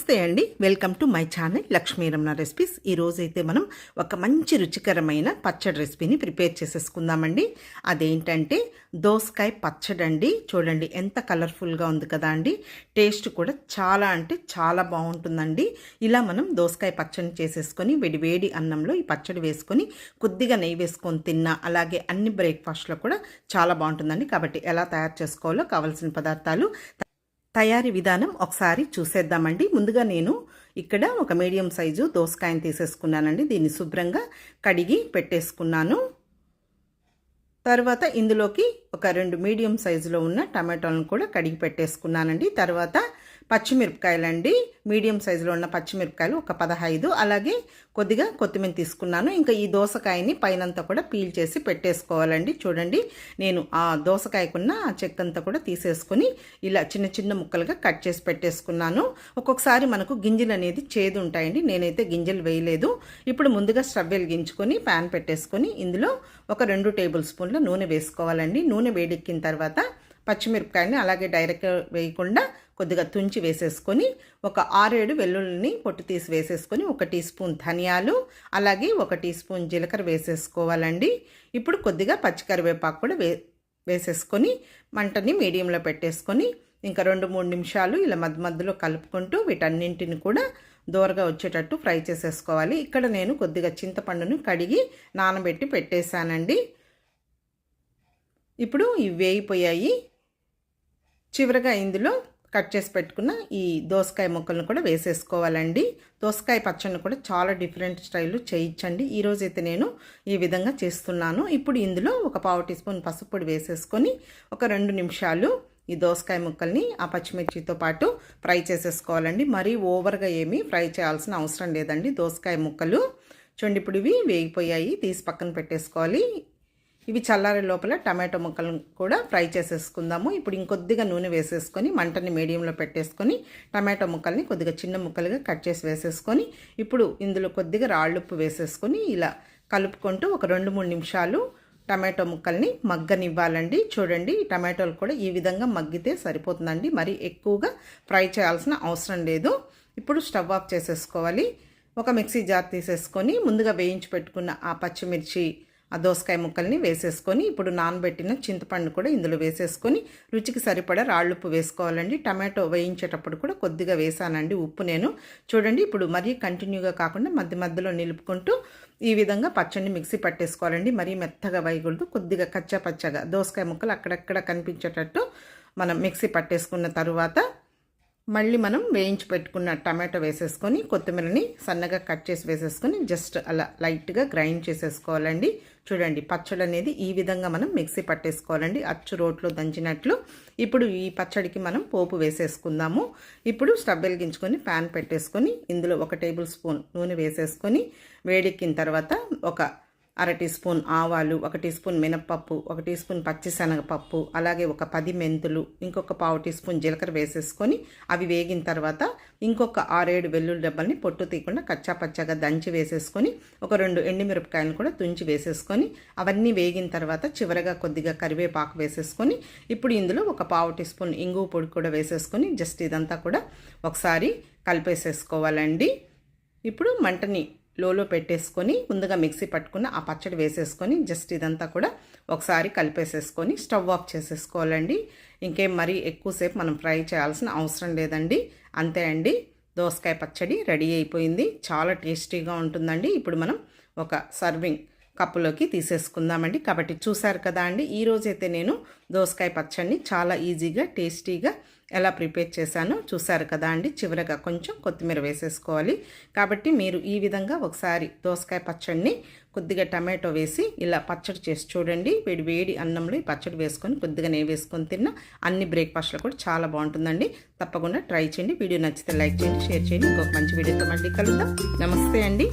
నమస్తే అండి, welcome to my channel Lakshmi Ramana recipes. ఈరోజైతే మనం ఒక మంచి రుచికరమైన పచ్చడి రెసిపీని ప్రిపేర్ చేసేసుకుందామండి. అదేంటంటే దోసకాయ పచ్చడి అండి. చూడండి ఎంత కలర్ఫుల్గా ఉంది కదా అండి. టేస్ట్ కూడా చాలా అంటే చాలా బాగుంటుందండి. ఇలా మనం దోసకాయ పచ్చడి చేసేసుకొని వేడి అన్నంలో ఈ పచ్చడి వేసుకొని కొద్దిగా నెయ్యి వేసుకొని తిన్నా, అలాగే అన్ని బ్రేక్ఫాస్ట్లో కూడా చాలా బాగుంటుందండి. కాబట్టి ఎలా తయారు చేసుకోవాలో కావాల్సిన పదార్థాలు, తయారీ విధానం ఒకసారి చూసేద్దామండి. ముందుగా నేను ఇక్కడ ఒక మీడియం సైజు దోసకాయని తీసేసుకున్నానండి. దీన్ని శుభ్రంగా కడిగి పెట్టేసుకున్నాను. తర్వాత ఇందులోకి ఒక 2 మీడియం సైజులో ఉన్న టమాటోలను కూడా కడిగి పెట్టేసుకున్నానండి. తర్వాత పచ్చిమిరపకాయలండి, మీడియం సైజులో ఉన్న పచ్చిమిరపకాయలు ఒక 15, అలాగే కొద్దిగా కొత్తిమీర తీసుకున్నాను. ఇంకా ఈ దోసకాయని పైనంతా కూడా పీల్ చేసి పెట్టేసుకోవాలండి. చూడండి, నేను ఆ దోసకాయకున్న ఆ చెక్కంతా కూడా తీసేసుకొని ఇలా చిన్న చిన్న ముక్కలుగా కట్ చేసి పెట్టేసుకున్నాను. ఒక్కొక్కసారి మనకు గింజలు అనేది చేదు ఉంటాయండి, నేనైతే గింజలు వేయలేదు. ఇప్పుడు ముందుగా స్టవ్ వెలిగించుకొని ప్యాన్ పెట్టేసుకొని ఇందులో ఒక 2 టేబుల్ స్పూన్ల నూనె వేసుకోవాలండి. నూనె వేడెక్కిన తర్వాత పచ్చిమిరపకాయని అలాగే డైరెక్ట్గా వేయకుండా కొద్దిగా తుంచి వేసేసుకొని ఒక 6-7 వెల్లుల్లిని పొట్టు తీసి వేసేసుకొని 1 టీ స్పూన్ ధనియాలు, అలాగే 1 టీ స్పూన్ జీలకర్ర వేసేసుకోవాలండి. ఇప్పుడు కొద్దిగా పచ్చికరివేపాకు కూడా వేసేసుకొని మంటని మీడియంలో పెట్టేసుకొని ఇంకా 2-3 నిమిషాలు ఇలా మధ్యలో కలుపుకుంటూ వీటన్నింటిని కూడా దోరగా వచ్చేటట్టు ఫ్రై చేసేసుకోవాలి. ఇక్కడ నేను కొద్దిగా చింతపండును కడిగి నానబెట్టి పెట్టేశానండి. ఇప్పుడు ఇవి వేగిపోయాయి. చివరగా ఇందులో కట్ చేసి పెట్టుకున్న ఈ దోసకాయ ముక్కలను కూడా వేసేసుకోవాలండి. దోసకాయ పచ్చడిని కూడా చాలా డిఫరెంట్ స్టైల్లో చేయించండి. ఈరోజైతే నేను ఈ విధంగా చేస్తున్నాను. ఇప్పుడు ఇందులో ఒక 1/4 టీ స్పూన్ పసుపు పొడి వేసేసుకొని ఒక 2 నిమిషాలు ఈ దోసకాయ ముక్కల్ని ఆ పచ్చిమిర్చితో పాటు ఫ్రై చేసేసుకోవాలండి. మరీ ఓవర్గా ఏమీ ఫ్రై చేయాల్సిన అవసరం లేదండి. దోసకాయ ముక్కలు చూడండి, ఇప్పుడు ఇవి వేగిపోయాయి, తీసి పక్కన పెట్టేసుకోవాలి. ఇవి చల్లారే లోపల టమాటో ముక్కలను కూడా ఫ్రై చేసేసుకుందాము. ఇప్పుడు ఇంకొద్దిగా నూనె వేసేసుకొని మంటని మీడియంలో పెట్టేసుకొని టమాటో ముక్కల్ని కొద్దిగా చిన్న ముక్కలుగా కట్ చేసి వేసేసుకొని ఇప్పుడు ఇందులో కొద్దిగా రాళ్ళుప్పు వేసేసుకొని ఇలా కలుపుకుంటూ ఒక 2-3 నిమిషాలు టమాటో ముక్కల్ని మగ్గనివ్వాలండి. చూడండి, టమాటోలు కూడా ఈ విధంగా మగ్గితే సరిపోతుందండి, మరి ఎక్కువగా ఫ్రై చేయాల్సిన అవసరం లేదు. ఇప్పుడు స్టవ్ ఆఫ్ చేసేసుకోవాలి. ఒక మిక్సీ జార్ తీసేసుకొని ముందుగా వేయించి పెట్టుకున్న ఆ పచ్చిమిర్చి, ఆ దోసకాయ ముక్కల్ని వేసేసుకొని ఇప్పుడు నానబెట్టిన చింతపండు కూడా ఇందులో వేసేసుకొని రుచికి సరిపడా రాళ్ళుప్పు వేసుకోవాలండి. టమాటో వేయించేటప్పుడు కూడా కొద్దిగా వేసానండి ఉప్పు నేను. చూడండి, ఇప్పుడు మరీ కంటిన్యూగా కాకుండా మధ్యలో నిలుపుకుంటూ ఈ విధంగా పచ్చడిని మిక్సీ పట్టేసుకోవాలండి. మరీ మెత్తగా వేయకూడదు, కొద్దిగా కచ్చా పచ్చగా దోసకాయ ముక్కలు అక్కడక్కడ కనిపించేటట్టు మనం మిక్సీ పట్టేసుకున్న తరువాత మళ్ళీ మనం వేయించి పెట్టుకున్న టమాటో వేసేసుకొని కొత్తిమీరని సన్నగా కట్ చేసి వేసేసుకొని జస్ట్ అలా లైట్గా గ్రైండ్ చేసేసుకోవాలండి. చూడండి, పచ్చడి అనేది ఈ విధంగా మనం మిక్సీ పట్టేసుకోవాలండి, అచ్చు రోట్లో దంచినట్లు. ఇప్పుడు ఈ పచ్చడికి మనం పోపు వేసేసుకుందాము. ఇప్పుడు స్టవ్ వెలిగించుకొని ప్యాన్ పెట్టేసుకొని ఇందులో 1 టేబుల్ స్పూన్ నూనె వేసేసుకొని వేడెక్కిన తర్వాత ఒక 1/2 టీ స్పూన్ ఆవాలు, 1 టీ స్పూన్ మినప్పప్పు, 1 టీ స్పూన్ పచ్చిశనగపప్పు, అలాగే ఒక 10 మెంతులు, ఇంకొక 1/4 టీ స్పూన్ జీలకర్ర వేసేసుకొని అవి వేగిన తర్వాత ఇంకొక 6-7 వెల్లుల్లి రెబ్బల్ని పొట్టు తీయకుండా కచ్చా పచ్చగా దంచి వేసేసుకొని ఒక 2 ఎండుమిరపకాయలను కూడా తుంచి వేసేసుకొని అవన్నీ వేగిన తర్వాత చివరగా కొద్దిగా కరివేపాకు వేసేసుకొని ఇప్పుడు ఇందులో ఒక 1/4 టీ స్పూన్ ఇంగువ పొడి కూడా వేసేసుకొని జస్ట్ ఇదంతా కూడా ఒకసారి కలిపేసేసుకోవాలండి. ఇప్పుడు మంటని లోలో పెట్టేసుకొని ముందుగా మిక్సీ పట్టుకున్న ఆ పచ్చడి వేసేసుకొని జస్ట్ ఇదంతా కూడా ఒకసారి కలిపేసేసుకొని స్టవ్ ఆఫ్ చేసేసుకోవాలండి. ఇంకేం మరీ ఎక్కువసేపు మనం ఫ్రై చేయాల్సిన అవసరం లేదండి. అంతే అండి, దోసకాయ పచ్చడి రెడీ అయిపోయింది. చాలా టేస్టీగా ఉంటుందండి. ఇప్పుడు మనం ఒక సర్వింగ్ కప్పులోకి తీసేసుకుందామండి. కాబట్టి చూసారు కదా అండి, ఈరోజైతే నేను దోసకాయ పచ్చడిని చాలా ఈజీగా టేస్టీగా ఎలా ప్రిపేర్ చేశానో చూసారు కదా అండి. చివరగా కొంచెం కొత్తిమీర వేసేసుకోవాలి. కాబట్టి మీరు ఈ విధంగా ఒకసారి దోసకాయ పచ్చడిని కొద్దిగా టమాటో వేసి ఇలా పచ్చడి చేసి చూడండి. వేడి అన్నంలో ఈ పచ్చడి వేసుకొని కొద్దిగా నెయ్యి వేసుకొని తిన్న అన్ని బ్రేక్ఫాస్ట్లో కూడా చాలా బాగుంటుందండి. తప్పకుండా ట్రై చేయండి. వీడియో నచ్చితే లైక్ చేయండి, షేర్ చేయండి. ఇంకొక మంచి వీడియోతో మళ్ళీ కలుద్దాం. నమస్తే అండి.